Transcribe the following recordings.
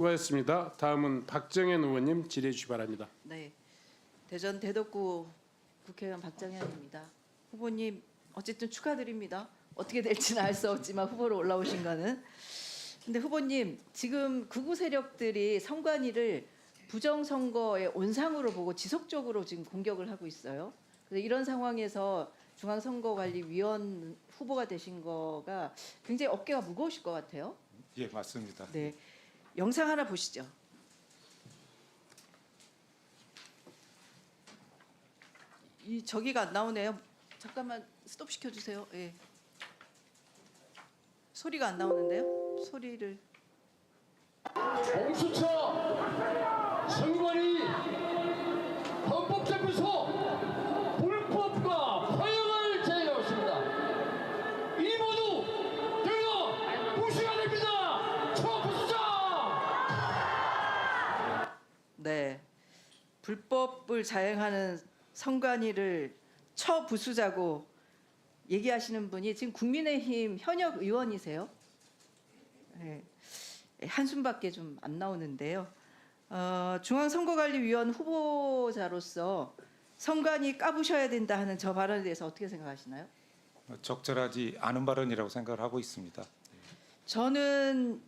수고하셨습니다. 다음은 박정현 의원님 질의해 주시기 바랍니다. 네, 대전 대덕구 국회의원 박정현입니다. 후보님 어쨌든 축하드립니다. 어떻게 될지는 알 수 없지만 후보로 올라오신 거는. 근데 후보님 지금 극우 세력들이 선관위를 부정선거의 온상으로 보고 지속적으로 지금 공격을 하고 있어요. 그래서 이런 상황에서 중앙선거관리위원 후보가 되신 거가 굉장히 어깨가 무거우실 것 같아요. 예, 맞습니다. 네, 영상 하나 보시죠. 이 저기가 안 나오네요. 잠깐만 스톱 시켜주세요. 예. 소리가 안 나오는데요. 소리를. 공수처 선관위 헌법재판소 불법과 허용을 제기하였습니다. 이 모두 대거 무시가 됩니다. 처부수자. 네, 불법을 자행하는 선관위를 처부수자고 얘기하시는 분이 지금 국민의힘 현역 의원이세요. 네, 한숨밖에 좀 안 나오는데요. 중앙선거관리위원 후보자로서 선관위 까부셔야 된다 하는 저 발언에 대해서 어떻게 생각하시나요? 적절하지 않은 발언이라고 생각을 하고 있습니다. 저는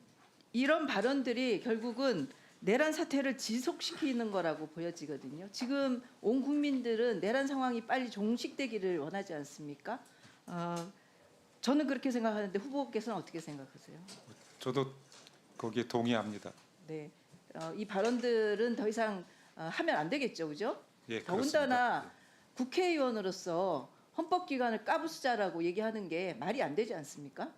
이런 발언들이 결국은 내란 사태를 지속시키는 거라고 보여지거든요. 지금 온 국민들은 내란 상황이 빨리 종식되기를 원하지 않습니까? 저는 그렇게 생각하는데 후보께서는 어떻게 생각하세요? 저도 거기에 동의합니다. 네, 이 발언들은 더 이상 하면 안 되겠죠, 그죠? 예, 더군다나 그렇습니다. 국회의원으로서 헌법기관을 까부수자라고 얘기하는 게 말이 안 되지 않습니까?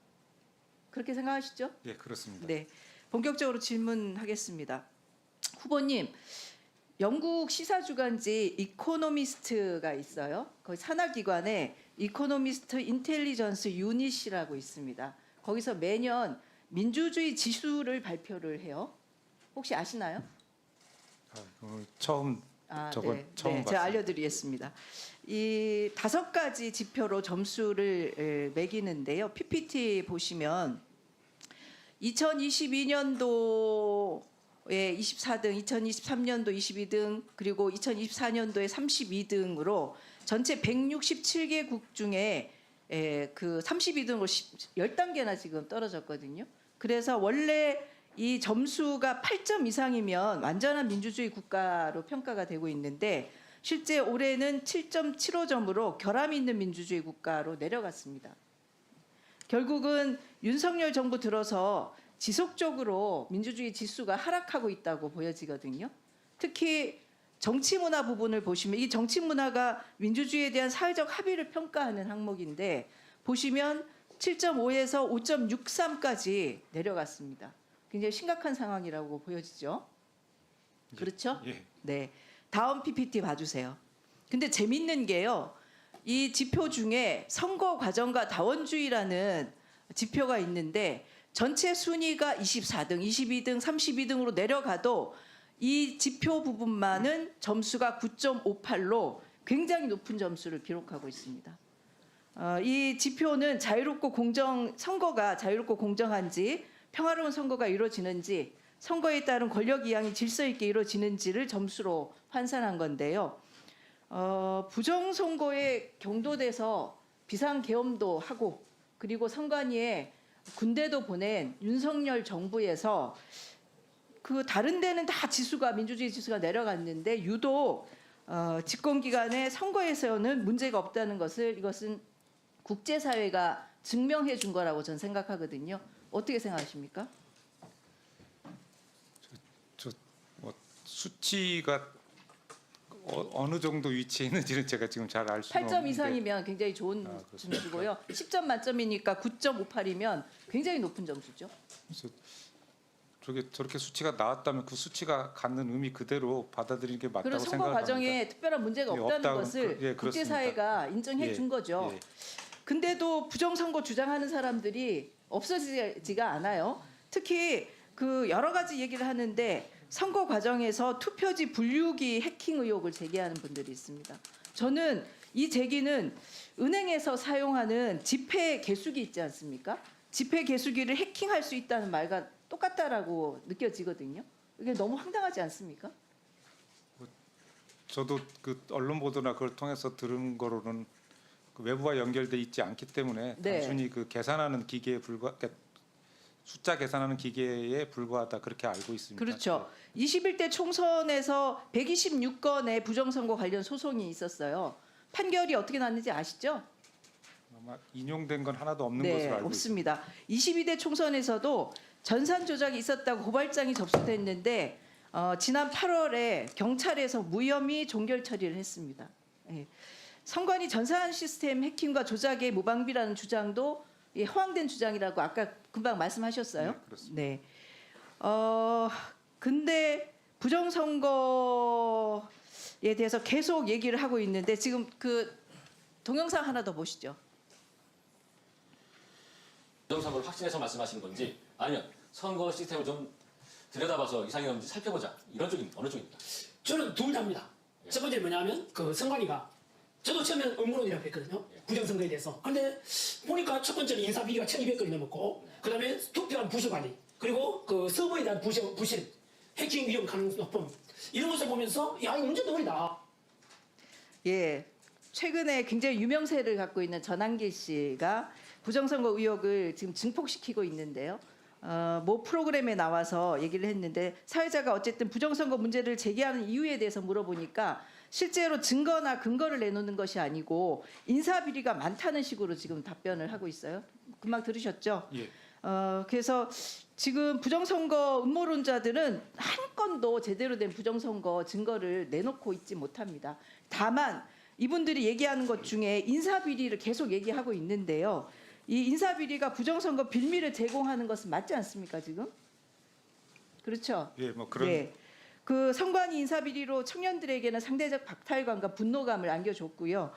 그렇게 생각하시죠? 예, 그렇습니다. 네, 본격적으로 질문하겠습니다. 후보님, 영국 시사주간지 이코노미스트가 있어요. 거기 산하기관에 이코노미스트 인텔리전스 유닛이라고 있습니다. 거기서 매년 민주주의 지수를 발표를 해요. 혹시 아시나요? 처음 저걸 네, 처음 제가 봤습니다. 알려드리겠습니다. 이 5가지 지표로 점수를 매기는데요. PPT 보시면 2022년도에 24등, 2023년도 22등, 그리고 2024년도에 32등으로 전체 167개국 중에 그 32등으로 10단계나 지금 떨어졌거든요. 그래서 원래 이 점수가 8점 이상이면 완전한 민주주의 국가로 평가가 되고 있는데 실제 올해는 7.75점으로 결함이 있는 민주주의 국가로 내려갔습니다. 결국은 윤석열 정부 들어서 지속적으로 민주주의 지수가 하락하고 있다고 보여지거든요. 특히 정치 문화 부분을 보시면 이 정치 문화가 민주주의에 대한 사회적 합의를 평가하는 항목인데 보시면 7.5에서 5.63까지 내려갔습니다. 굉장히 심각한 상황이라고 보여지죠. 그렇죠? 예. 네. 다음 PPT 봐주세요. 근데 재밌는 게요. 이 지표 중에 선거 과정과 다원주의라는 지표가 있는데 전체 순위가 24등, 22등, 32등으로 내려가도 이 지표 부분만은 점수가 9.58로 굉장히 높은 점수를 기록하고 있습니다. 이 지표는 선거가 자유롭고 공정한지 평화로운 선거가 이루어지는지 선거에 따른 권력 이양이 질서 있게 이루어지는지를 점수로 환산한 건데요. 부정선거에 경도돼서 비상계엄도 하고 그리고 선관위에 군대도 보낸 윤석열 정부에서 그 다른 데는 다 지수가 민주주의 지수가 내려갔는데 유독 집권기간의 선거에서는 문제가 없다는 이것은 국제사회가 증명해 준 거라고 저는 생각하거든요. 어떻게 생각하십니까? 수치가 어느 정도 위치에 있는지는 제가 지금 잘 알 수는 8점 없는데 이상이면 굉장히 좋은 그렇습니까? 점수고요. 10점 만점이니까 9.58이면 굉장히 높은 점수죠. 그래서 저렇게 수치가 나왔다면 그 수치가 갖는 의미 그대로 받아들이는 게 맞다고 그리고 선거 생각합니다. 과정에 특별한 문제가 예, 없다는 없다고, 것을 예, 그렇습니다. 국제사회가 인정해 예, 준 거죠. 예. 근데도 부정선거 주장하는 사람들이 없어지지가 않아요. 특히 그 여러 가지 얘기를 하는데 선거 과정에서 투표지 분류기 해킹 의혹을 제기하는 분들이 있습니다. 저는 이 제기는 은행에서 사용하는 지폐 개수기 있지 않습니까? 지폐 개수기를 해킹할 수 있다는 말과 똑같다라고 느껴지거든요. 이게 너무 황당하지 않습니까? 저도 그 언론 보도나 그걸 통해서 들은 거로는 그 외부와 연결돼 있지 않기 때문에 네. 단순히 그 계산하는 기계에 그러니까 숫자 계산하는 기계에 불과하다 그렇게 알고 있습니다. 그렇죠. 21대 총선에서 126건의 부정선거 관련 소송이 있었어요. 판결이 어떻게 났는지 아시죠? 아마 인용된 건 하나도 없는 것으로 알고 있습니다. 없습니다. 22대 총선에서도 전산 조작이 있었다고 고발장이 접수됐는데 지난 8월에 경찰에서 무혐의 종결 처리를 했습니다. 예. 선관위 전산 시스템 해킹과 조작의 무방비라는 주장도 허황된 주장이라고 아까 금방 말씀하셨어요. 네, 그렇습니다. 네. 근데 부정선거에 대해서 계속 얘기를 하고 있는데 지금 그 동영상 하나 더 보시죠. 부정선거를 확신해서 말씀하시는 건지 아니면 선거 시스템을 좀 들여다봐서 이상이 없는지 살펴보자 이런 쪽입니다. 어느 쪽입니까? 저는 둘 다입니다. 첫 번째 뭐냐면 그 선관위가 저도 처음에는 음모론이라고 했거든요. 부정선거에 대해서. 근데 보니까 첫 번째는 인사 비리가 1,200건이 넘었고 그다음에 투표한 부실 관리 그리고 그 서버에 대한 부실 해킹 위험 가능성 높음 이런 것을 보면서 야 이거 문제 덩어리다. 예, 최근에 굉장히 유명세를 갖고 있는 전한길 씨가 부정선거 의혹을 지금 증폭시키고 있는데요. 모 프로그램에 나와서 얘기를 했는데 사회자가 어쨌든 부정선거 문제를 제기하는 이유에 대해서 물어보니까 실제로 증거나 근거를 내놓는 것이 아니고 인사비리가 많다는 식으로 지금 답변을 하고 있어요. 금방 들으셨죠? 예. 그래서 지금 부정선거 음모론자들은 한 건도 제대로 된 부정선거 증거를 내놓고 있지 못합니다. 다만 이분들이 얘기하는 것 중에 인사비리를 계속 얘기하고 있는데요. 이 인사비리가 부정선거 빌미를 제공하는 것은 맞지 않습니까 지금? 그렇죠? 예, 뭐 그런 네. 그 선관위 인사비리로 청년들에게는 상대적 박탈감과 분노감을 안겨줬고요.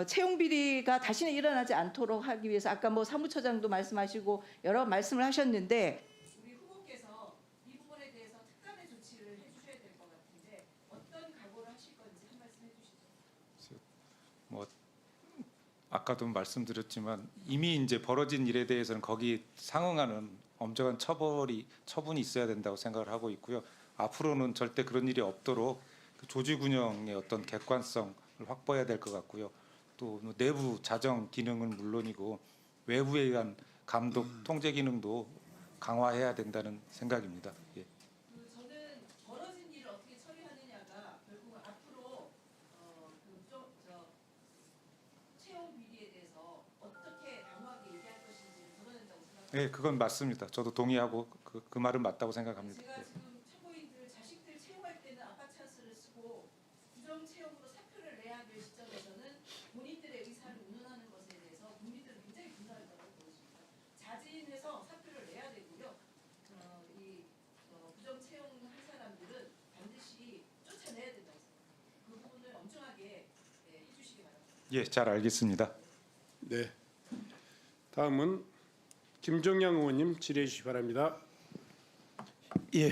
채용 비리가 다시는 일어나지 않도록 하기 위해서 아까 뭐 사무처장도 말씀하시고 여러 말씀을 하셨는데 우리 후보께서 이 부분에 대해서 특단의 조치를 해주셔야 될 것 같은데 어떤 각오를 하실 건지 한 말씀 해주시죠. 뭐 아까도 말씀드렸지만 이미 이제 벌어진 일에 대해서는 거기 상응하는 엄정한 처분이 있어야 된다고 생각을 하고 있고요. 앞으로는 절대 그런 일이 없도록 그 조직운영의 어떤 객관성을 확보해야 될 것 같고요. 또 내부 자정 기능은 물론이고 외부에 의한 감독 통제 기능도 강화해야 된다는 생각입니다. 예. 저는 벌어진 일을 어떻게 처리하느냐가 결국은 앞으로 채용 비리에 대해서 어떻게 강하게 얘기할 것인지를 드러낸다고 생각합니다. 예, 그건 맞습니다. 저도 동의하고 그 말은 맞다고 생각합니다. 제가 예. 지금 참고인들 자식들 채용할 때는 아빠 찬스를 쓰고 부정 채용으로 사표를 내야 될 시점에서는 본인들의 의사를 운운하는 것에 대해서 국민들은 굉장히 분노한다고 보고 있습니다. 자진해서 사표를 내야 되고요. 부정 채용한 사람들은 반드시 쫓아내야 된다고 생각합니다. 그 부분을 엄중하게 해주시기 바랍니다. 예, 잘 알겠습니다. 네. 다음은 김종양 의원님 질의해 주시기 바랍니다. 예,